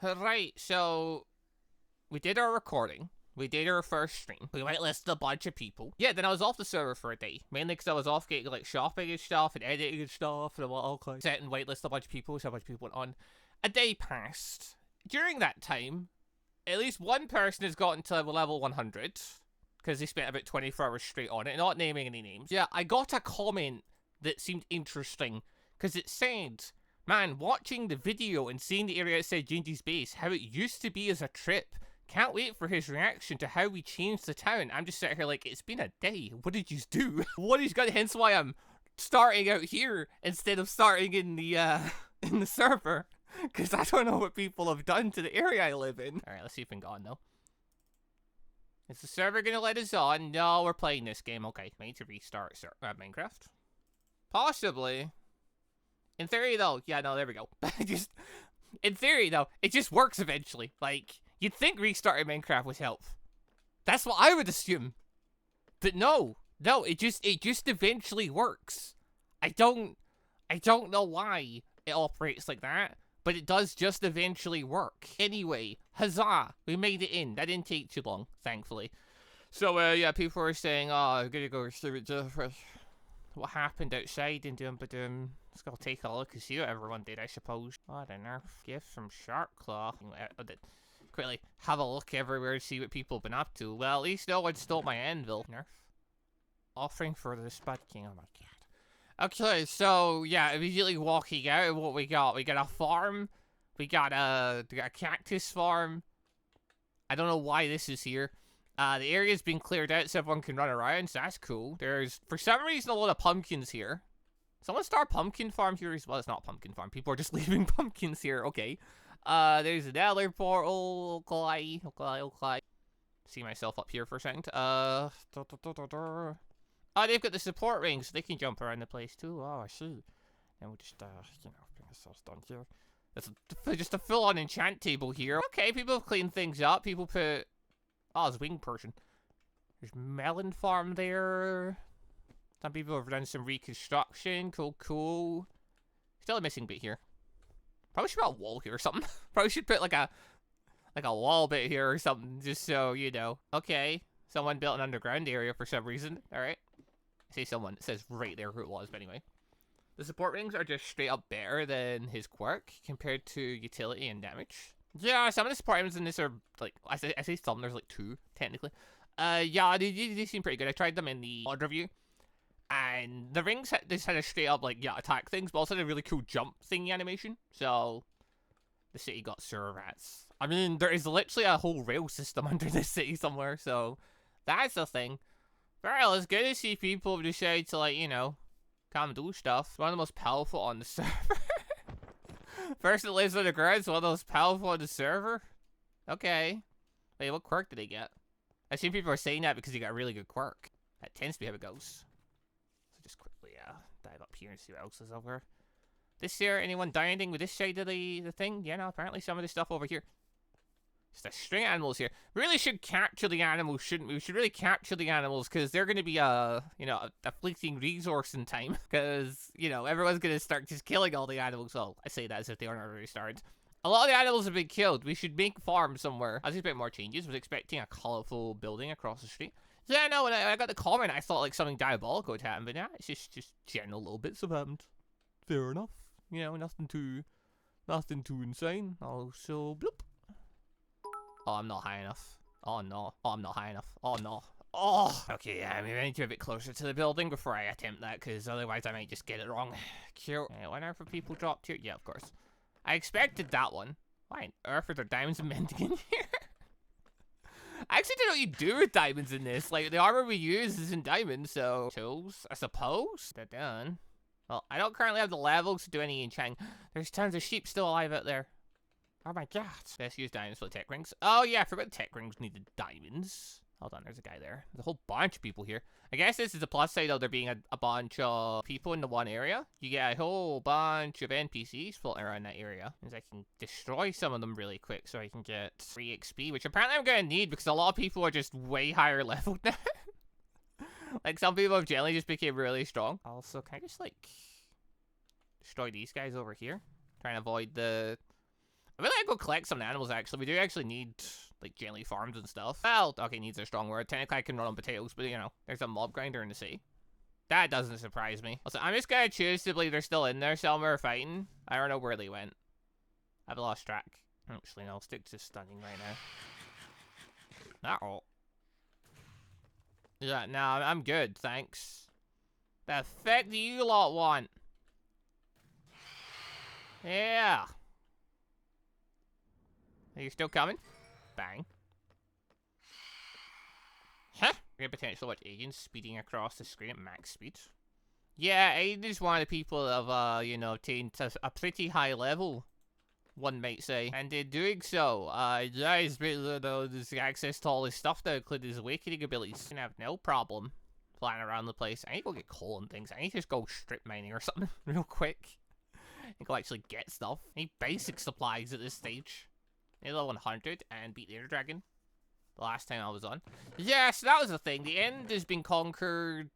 Right, so we did our recording. We did our first stream. We whitelisted a bunch of people. Yeah, then I was off the server for a day. Mainly because I was off getting like shopping and stuff and editing and stuff. And I was set and whitelist a bunch of people, so a bunch of people went on. A day passed. During that time, at least one person has gotten to level 100. Because they spent about 24 hours straight on it, not naming any names. Yeah, I got a comment that seemed interesting. Because it said, man, watching the video and seeing the area outside Gingy's base, how it used to be as a trip. Can't wait for his reaction to how we changed the town. I'm just sitting here like, it's been a day. What did you do? What did you got? Hence why I'm starting out here instead of starting in the server. Because I don't know what people have done to the area I live in. Alright, let's see if we can go on though. Is the server gonna let us on? No, we're playing this game. Okay, we need to restart Minecraft. Possibly. In theory though, yeah, no, there we go. In theory though, it just works eventually. Like, you'd think restarting Minecraft would help. That's what I would assume. But no, it just eventually works. I don't know why it operates like that, but it does just eventually work. Anyway, huzzah, we made it in. That didn't take too long, thankfully. So, yeah, people were saying, oh, I'm gonna go through what happened outside and let's go take a look and see what everyone did, I suppose. Oh, the nerf gift from Shark Claw. Quickly have a look everywhere to see what people have been up to. Well, at least no one stole my anvil. Nerf. Offering for the Spud King. Oh my god. Okay, so yeah, immediately walking out, what we got? We got a farm. We got a cactus farm. I don't know why this is here. The area's been cleared out so everyone can run around, so that's cool. There's, for some reason, a lot of pumpkins here. Someone start pumpkin farm here as well. It's not pumpkin farm. People are just leaving pumpkins here. Okay. There's another portal. Okay. See myself up here for a second. Oh, they've got the support ring, so they can jump around the place too. Oh, I see. And we'll just, bring ourselves down here. That's just a full-on enchant table here. Okay, people have cleaned things up. People put... Oh, there's a winged person. There's melon farm there. Some people have done some reconstruction. Cool. Still a missing bit here. Probably should put a wall here or something. Probably should put like a wall bit here or something, just so you know. Okay, someone built an underground area for some reason. All right, I say someone. It says right there who it was, but anyway. The support rings are just straight up better than his quirk compared to utility and damage. Yeah, some of the support items in this are like I say some. There's like 2 technically. Yeah, they seem pretty good. I tried them in the mod review. And the rings just had a straight up, like, yeah, attack things, but also had a really cool jump thingy animation. So, the city got sewer rats. I mean, there is literally a whole rail system under this city somewhere, so that's the thing. Well, it's good to see people decide to, like, you know, come do stuff. One of the most powerful on the server. Person that lives underground is one of the most powerful on the server. Okay. Wait, what quirk did he get? I've seen people are saying that because he got a really good quirk. That tends to be how it goes. Just quickly, dive up here and see what else is over. This here, anyone die anything with this side of the thing? Yeah, no, apparently some of the stuff over here. Just a string of animals here. We really should capture the animals, shouldn't we? We should really capture the animals, because they're going to be, you know, a fleeting resource in time. Because, you know, everyone's going to start just killing all the animals. Well, I say that as if they aren't already started. A lot of the animals have been killed. We should make farms somewhere. I was expecting more changes. I was expecting a colorful building across the street. Yeah, no, when I got the comment, I thought like something diabolical would happen, but nah, it's just general little bits have happened. Fair enough. You know, nothing too insane. Also, bloop. Oh, I'm not high enough. Oh no. Oh, I'm not high enough. Oh no. Oh! Okay, yeah, maybe I need to be a bit closer to the building before I attempt that, because otherwise I might just get it wrong. Cute. I wonder if people dropped here. Yeah, of course. I expected that one. Why on earth are there diamonds and mint in here? I actually don't know what you do with diamonds in this. Like, the armor we use is in diamonds, so... Tools, I suppose? They're done. Well, I don't currently have the levels to do any enchanting. There's tons of sheep still alive out there. Oh my god. Let's use diamonds for the tech rings. Oh yeah, I forgot the tech rings needed diamonds. Hold on, there's a guy there. There's a whole bunch of people here. I guess this is a plus side of there being a bunch of people in the one area. You get a whole bunch of NPCs floating around that area. Means I can destroy some of them really quick so I can get free XP, which apparently I'm gonna need because a lot of people are just way higher leveled now. Like, some people have generally just became really strong. Also, can I just, like, destroy these guys over here? Trying to avoid the... I really gotta go collect some animals, actually. We do actually need, like, jelly farms and stuff. Well, okay, needs a strong word. Technically, I can run on potatoes, but, you know, there's a mob grinder in the sea. That doesn't surprise me. Also, I'm just gonna choose to believe they're still in there somewhere fighting. I don't know where they went. I've lost track. Actually, no, I'll stick to stunning right now. Uh-oh. Yeah, no, I'm good, thanks. The fuck do you lot want? Yeah. Are you still coming? Bang. Huh? Great potential to watch agents speeding across the screen at max speed. Yeah, Aiden is one of the people that have, you know, attained a pretty high level, one might say. And in doing so, yeah, he's there's access to all his stuff now, including his awakening abilities. He's gonna have no problem flying around the place. I need to go get coal and things. I need to just go strip mining or something real quick. I go actually get stuff. I need basic supplies at this stage. I need level 100 and beat the Ender Dragon. The last time I was on. Yeah, so that was the thing. The end has been conquered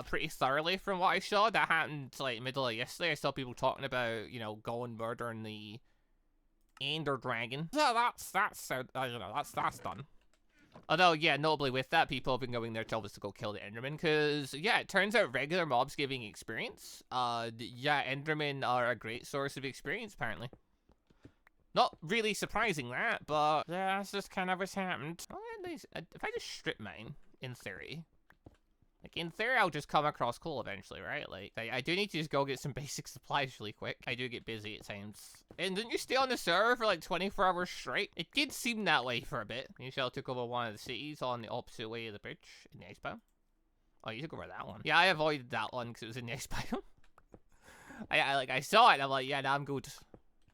pretty thoroughly from what I saw. That happened like middle of yesterday. I saw people talking about, you know, going murdering the Ender Dragon. So that's you know, that's done. Although, yeah, notably with that, people have been going there to go kill the Enderman, because, yeah, it turns out regular mobs giving experience. Yeah, Endermen are a great source of experience, apparently. Not really surprising that, but yeah, that's just kind of what's happened. Well, if I just strip mine, in theory, like, in theory, I'll just come across coal eventually, right? Like, I do need to just go get some basic supplies really quick. I do get busy at times. And didn't you stay on the server for like 24 hours straight? It did seem that way for a bit. Michelle took over one of the cities on the opposite way of the bridge in the ice biome. Oh, you took over that one. Yeah, I avoided that one because it was in the ice biome. I saw it and I'm like, yeah, nah, I'm good.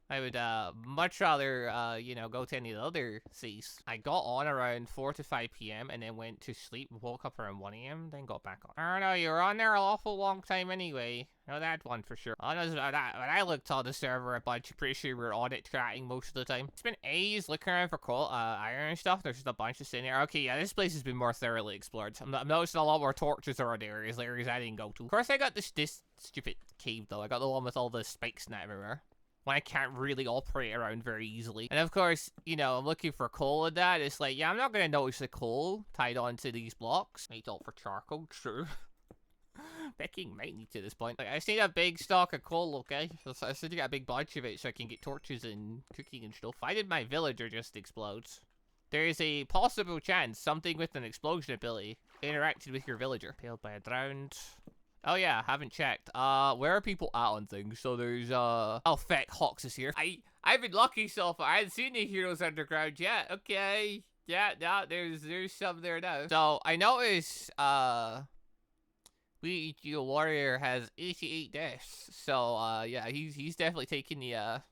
I would much rather, you know, go to any of the other seas. I got on around 4 to 5 p.m. and then went to sleep, woke up around 1 a.m., then got back on. I don't know, you were on there an awful long time anyway. No, that one for sure. I know that when I looked on the server a bunch, I'm pretty sure we were on it tracking most of the time. It's been ages looking around for coal, iron and stuff. There's just a bunch of sitting there. Okay, yeah, this place has been more thoroughly explored. I'm noticing a lot more torches around areas I didn't go to. Of course, I got this stupid cave, though. I got the one with all the spikes and that everywhere. When I can't really operate around very easily. And of course, you know, I'm looking for coal and that. It's like, yeah, I'm not going to notice the coal tied onto these blocks. Made out for charcoal, true. Picking might need to this point. Like, I just need a big stock of coal, okay? I just need to get a big bunch of it so I can get torches and cooking and stuff. Why did my villager just explode? There is a possible chance something with an explosion ability interacted with your villager. Paled by a drowned... Oh yeah, haven't checked. Where are people at on things? So there's, oh, feck, Hawks is here. I've been lucky so far. I hadn't seen any heroes underground yet. Okay. Yeah, no, there's some there now. So, I noticed, We Warrior has 88 deaths. So, yeah, he's definitely taking the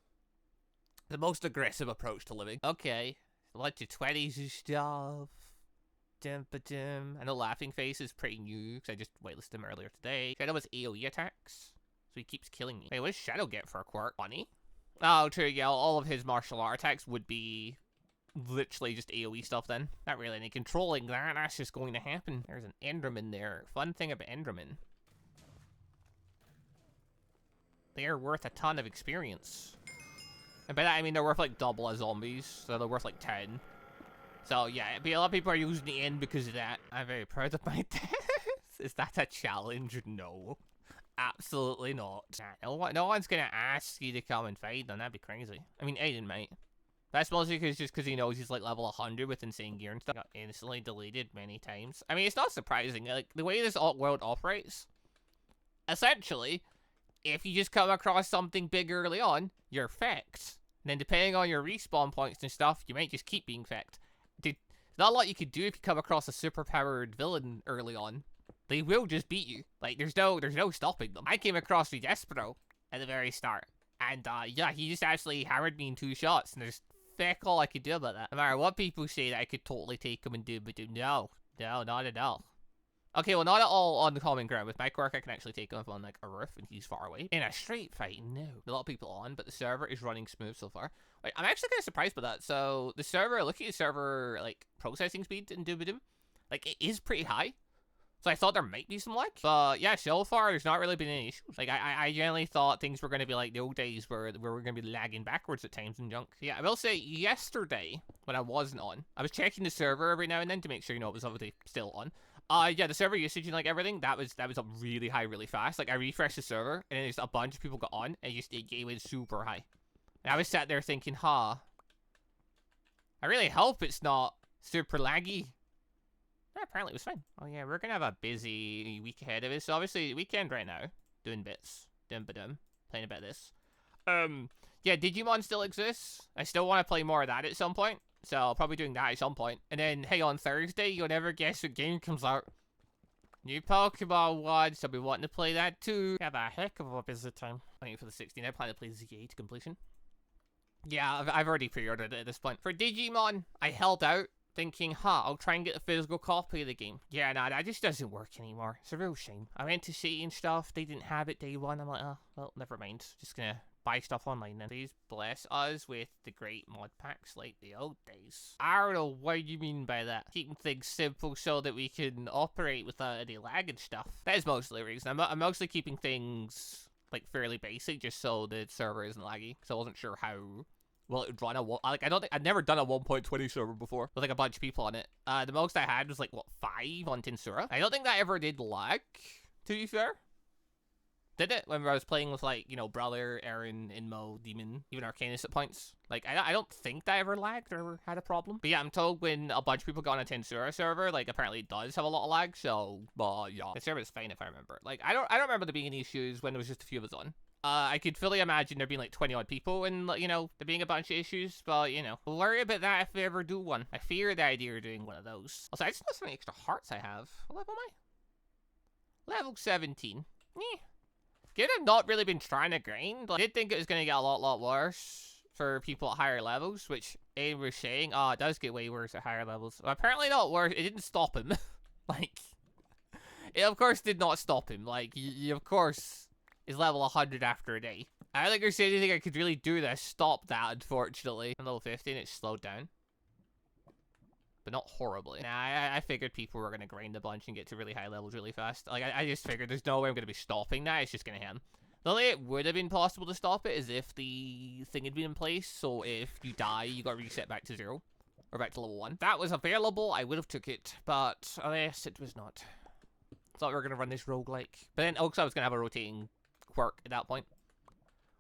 most aggressive approach to living. Okay. A bunch of 20s and stuff. I know Laughing Face is pretty new, because I just whitelisted him earlier today. Shadow has AoE attacks, so he keeps killing me. Wait, what does Shadow get for a quirk? Funny? Oh, true, yeah, all of his martial art attacks would be literally just AoE stuff then. Not really any controlling that, that's just going to happen. There's an Enderman there. Fun thing about Enderman. They're worth a ton of experience. And by that I mean they're worth like double as zombies, so they're worth like 10. So, yeah, a lot of people are using the end because of that. I'm very proud of my death. Is that a challenge? No. Absolutely not. No one's gonna ask you to come and fight them. That'd be crazy. I mean, Aiden might. That's mostly just because he knows he's, like, level 100 with insane gear and stuff. Got instantly deleted many times. I mean, it's not surprising. Like, the way this world operates, essentially, if you just come across something big early on, you're fecked. And then depending on your respawn points and stuff, you might just keep being fecked. There's not a lot you could do if you come across a superpowered villain early on. They will just beat you. Like, there's no stopping them. I came across the Despero at the very start. And, yeah, he just actually hammered me in 2 shots. And there's feck all I could do about that. No matter what people say that I could totally take him and do, but no, not at all. Okay, well, not at all on the common ground. With my quirk, I can actually take him up on, like, a roof and he's far away. In a straight fight, no. A lot of people on, but the server is running smooth so far. Like, I'm actually kind of surprised by that. So, the server, looking at the server, like, processing speed in Doobadoo, like, it is pretty high. So I thought there might be some lag. But yeah, so far there's not really been any issues. Like I generally thought things were going to be like the old days where we're going to be lagging backwards at times and junk. Yeah, I will say yesterday when I wasn't on, I was checking the server every now and then to make sure, you know, it was obviously still on. Yeah, the server usage and like everything, that was up really high really fast. Like I refreshed the server and then just a bunch of people got on and it went super high. And I was sat there thinking, I really hope it's not super laggy. Apparently it was fine. Oh yeah, we're gonna have a busy week ahead of us. So obviously weekend right now, doing bits, playing a bit of this. Yeah, Digimon still exists. I still want to play more of that at some point. So I'll probably doing that at some point. And then, hey, on Thursday, you'll never guess what game comes out. New Pokemon one, so I'll be wanting to play that too. Have a heck of a busy time. Waiting for the 16. I plan to play ZA to completion. Yeah, I've already pre-ordered it at this point. For Digimon, I held out, thinking, I'll try and get a physical copy of the game. Yeah, nah, that just doesn't work anymore. It's a real shame. I went to City and stuff, they didn't have it day one. I'm like, oh, well, never mind. Just gonna buy stuff online then. Please bless us with the great mod packs like the old days. I don't know what you mean by that. Keeping things simple so that we can operate without any lag and stuff. That is mostly the reason. I'm mostly keeping things like fairly basic just so the server isn't laggy. Because I wasn't sure how well it would run I've never done a 1.20 server before with like a bunch of people on it. The most I had was like, what, 5 on Tensura? I don't think that ever did lag, to be fair. Did it? When I was playing with like, you know, Brother, Aaron, Inmo, Demon, even Arcanus at points. Like, I don't think that ever lagged or ever had a problem. But yeah, I'm told when a bunch of people got on a Tensura server, like, apparently it does have a lot of lag, so, yeah. The server is fine if I remember. Like, I don't remember there being any issues when there was just a few of us on. I could fully imagine there being like 20 odd people and, you know, there being a bunch of issues, but, you know, we'll worry about that if we ever do one. I fear the idea of doing one of those. Also, I just noticed how many extra hearts I have. What level am I? Level 17. Given I've not really been trying to grind, I did think it was going to get a lot worse for people at higher levels, which Aiden was saying, it does get way worse at higher levels. Well, apparently not worse. It didn't stop him. Like, it of course did not stop him. Like, he of course is level 100 after a day. I don't think there's anything I could really do to stop that, unfortunately. I'm level 15, it's slowed down. But not horribly. Nah, I figured people were going to grind a bunch and get to really high levels really fast. Like, I just figured there's no way I'm going to be stopping that. It's just going to hit him. The only way it would have been possible to stop it is if the thing had been in place. So if you die, you got reset back to 0. Or back to level 1. If that was available, I would have took it. But, alas, it was not. Thought we were going to run this roguelike. But then also I was going to have a rotating quirk at that point.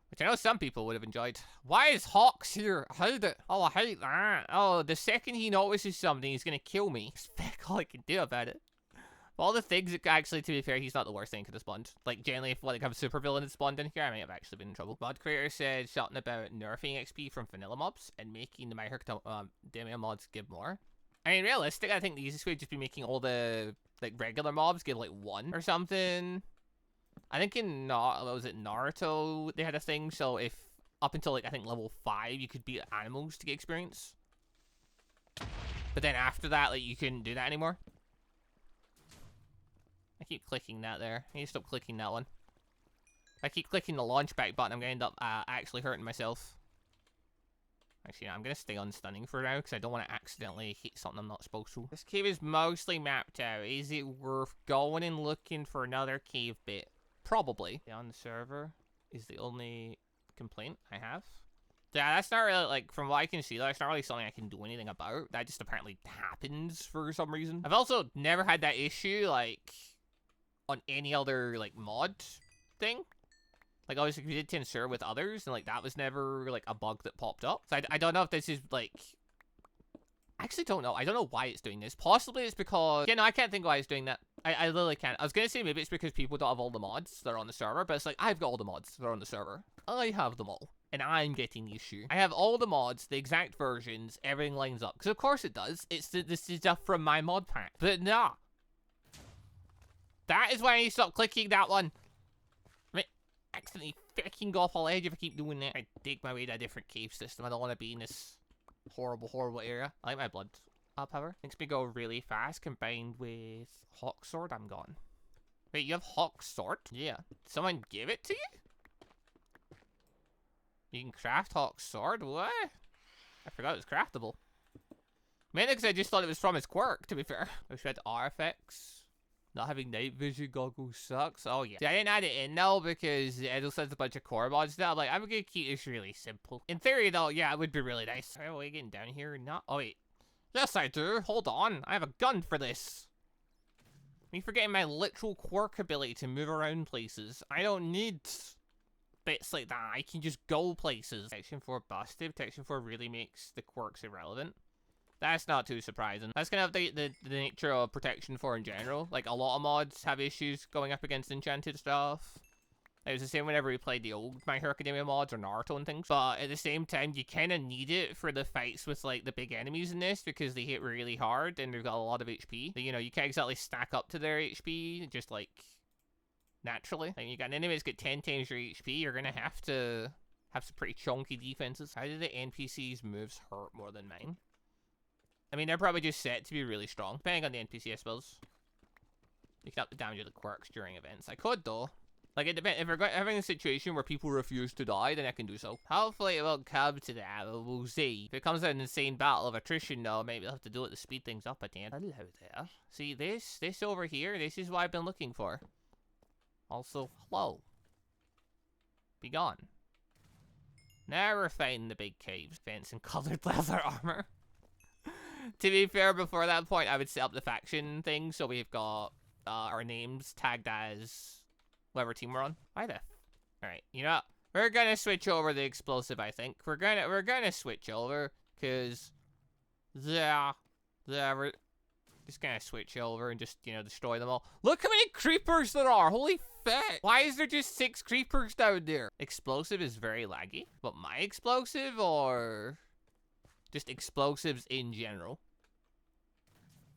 Which I know some people would have enjoyed. Why is Hawks here? I hate it. Oh, I hate that. Oh, the second he notices something, he's gonna kill me. It's all I can do about it. All the things that actually, to be fair, he's not the worst thing could have spawned. Like, generally, if like a super villain had spawned in here, I might have actually been in trouble. Mod creator said something about nerfing XP from vanilla mobs and making the demo mods give more. I mean, realistic, I think the easiest way would just be making all the like regular mobs give like 1 or something. I think in, what was it, Naruto, they had a thing, so if, up until, like, I think level 5, you could beat animals to get experience. But then after that, like, you couldn't do that anymore. I keep clicking that there. I need to stop clicking that one. If I keep clicking the launch back button, I'm going to end up actually hurting myself. Actually, no, I'm going to stay on stunning for now, because I don't want to accidentally hit something I'm not supposed to. This cave is mostly mapped out. Is it worth going and looking for another cave bit? Probably. On the server is the only complaint I have. Yeah, that's not really, like, from what I can see, that's not really something I can do anything about. That just apparently happens for some reason. I've also never had that issue, like, on any other, like, mod thing. Like, obviously, we did Tensura with others, and, like, that was never, like, a bug that popped up. So I don't know if this is, like... I actually don't know. I don't know why it's doing this. Possibly it's because... Yeah, no, I can't think why it's doing that. I literally can't. I was going to say maybe it's because people don't have all the mods that are on the server, but it's like, I've got all the mods that are on the server. I have them all. And I'm getting the issue. I have all the mods, the exact versions, everything lines up. Because of course it does. This is stuff from my mod pack. But nah. That is why I need to stop clicking that one. I mean, accidentally freaking go off all edge if I keep doing that. I dig my way to a different cave system. I don't want to be in this horrible area. I like my blood power. Makes me go really fast combined with Hawk Sword. I'm gone. Wait, you have Hawk Sword? Yeah. Someone give it to you? You can craft Hawk Sword? What? I forgot it was craftable. Mainly because I just thought it was from his quirk, to be fair. I wish we had artifacts. Not having night vision goggles sucks. Oh yeah. See, I didn't add it in though because it also has a bunch of core mods now. I'm gonna keep this really simple. In theory though, yeah, it would be really nice. Are we getting down here? Not. Oh wait. Yes, I do. Hold on. I have a gun for this. Me forgetting my literal quirk ability to move around places. I don't need bits like that. I can just go places. Protection 4 busted. Protection 4 really makes the quirks irrelevant. That's not too surprising. That's kind of the nature of protection 4 in general. Like, a lot of mods have issues going up against enchanted stuff. It was the same whenever we played the old My Hero Academia mods or Naruto and things. But at the same time, you kind of need it for the fights with, like, the big enemies in this because they hit really hard and they've got a lot of HP. You know, you can't exactly stack up to their HP just, like, naturally. Like, you got an enemy that's got 10 times your HP, you're gonna have to have some pretty chunky defenses. How do the NPCs' moves hurt more than mine? I mean, they're probably just set to be really strong. Depending on the NPC, I suppose. You can up the damage of the quirks during events. I could, though. Like, it depends. If we're having a situation where people refuse to die, then I can do so. Hopefully, it won't come to that, but we'll see. If it comes to an insane battle of attrition, though, maybe I'll have to do it to speed things up again. Hello there. See, this over here, this is what I've been looking for. Also, hello. Be gone. Now we're fighting the big caves. Fence and colored leather armor. To be fair, before that point, I would set up the faction thing, so we've got our names tagged as whatever team we're on. Why the? All right, you know what? We're gonna switch over the explosive. I think we're gonna switch over because we're just gonna switch over and just destroy them all. Look how many creepers there are! Holy fuck! Why is there just 6 creepers down there? Explosive is very laggy, but my explosive or just explosives in general?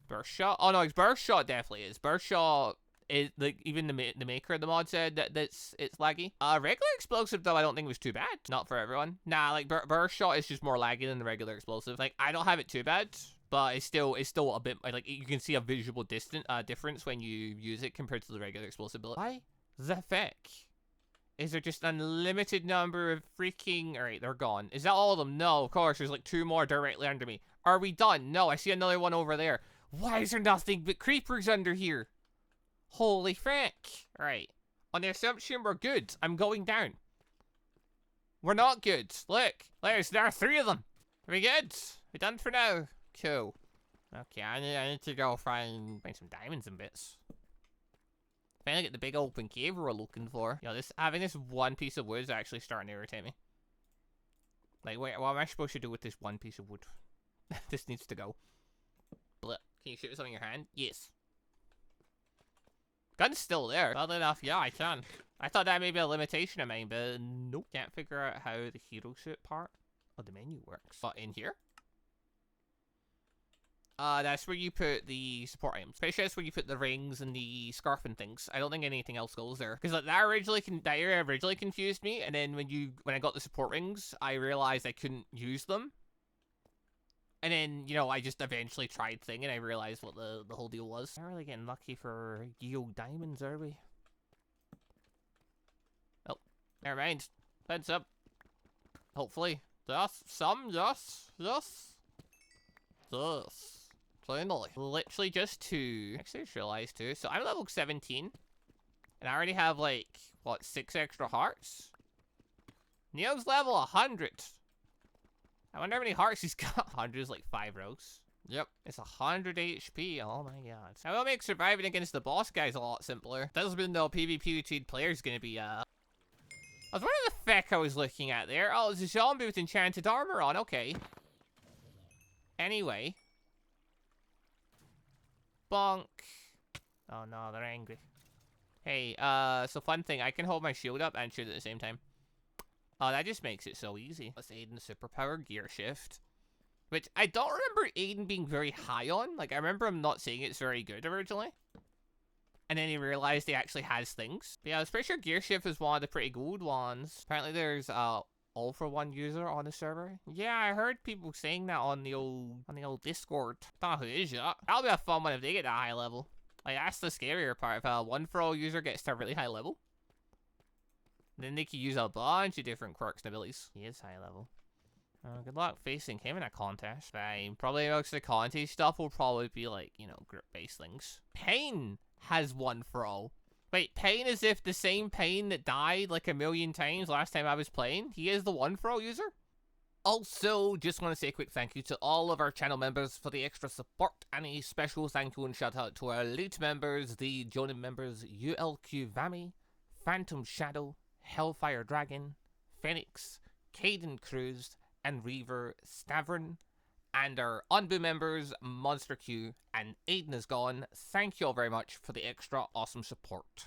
Burst shot? Oh no, burst shot definitely is. Burst shot is like even the maker of the mod said that it's laggy. Regular explosive though I don't think it was too bad. Not for everyone. Nah, like burst shot is just more laggy than the regular explosive. Like I don't have it too bad, but it's still a bit like you can see a visual difference when you use it compared to the regular explosive ability. Why the feck? Is there just an unlimited number of freaking... Alright, they're gone. Is that all of them? No, of course. There's like 2 more directly under me. Are we done? No, I see another one over there. Why is there nothing but creepers under here? Holy frick. Alright. On the assumption we're good, I'm going down. We're not good. Look. There are 3 of them. Are we good? We done for now? Cool. Okay, I need to go find some diamonds and bits. Finally get the big open cave we're looking for. Having this one piece of wood is actually starting to irritate me. Like, wait, what am I supposed to do with this one piece of wood? This needs to go. Blech. Can you shoot with something in your hand? Yes. Gun's still there. Well enough, yeah, I can. I thought that may be a limitation of mine, but nope. Can't figure out how the hero suit part of the menu works. But in here? That's where you put the support items. Especially that's where you put the rings and the scarf and things. I don't think anything else goes there. Because like, that area originally confused me, and then when I got the support rings, I realized I couldn't use them. And then, I just eventually tried thing, and I realized what the whole deal was. We're really getting lucky for yield diamonds, are we? Oh, never mind. Heads up. Hopefully. Yes. Finally. Literally just 2. Actually, I just realized too. So I'm level 17. And I already have, like, what, 6 extra hearts? Neo's level 100. I wonder how many hearts he's got. 100 is like 5 rows. Yep. It's 100 HP. Oh my god. That will make surviving against the boss guys a lot simpler. Doesn't mean no PvP between players gonna be, I was wondering the feck I was looking at there. Oh, it's a zombie with enchanted armor on. Okay. Anyway. Bonk. Oh no, they're angry. Hey, so fun thing, I can hold my shield up and shoot at the same time. Oh, that just makes it so easy. Let's Aiden superpower gear shift. Which, I don't remember Aiden being very high on. Like, I remember him not saying it's very good originally. And then he realized he actually has things. But yeah, I was pretty sure gear shift is one of the pretty good ones. Apparently there's, all for one user on the server. Yeah, I heard people saying that on the old Discord. Don't know who is yet. That'll be a fun one if they get to a high level. Like, that's the scarier part. If a one for all user gets to a really high level, then they can use a bunch of different quirks and abilities. He is high level. Good luck facing him in a contest. Fine. Probably most of the contest stuff will probably be like, group-based things. Pain! has one for all. Wait, Pain as if the same Pain that died like a million times last time I was playing? He is the one for all user? Also, just want to say a quick thank you to all of our channel members for the extra support, and a special thank you and shout out to our elite members, the Jonin members ULQ Vami, Phantom Shadow, Hellfire Dragon, Phoenix, Caden Cruz, and Reaver Stavern, and our ANBU members MonsterQ and AdenIsGone. Thank you all very much for the extra awesome support.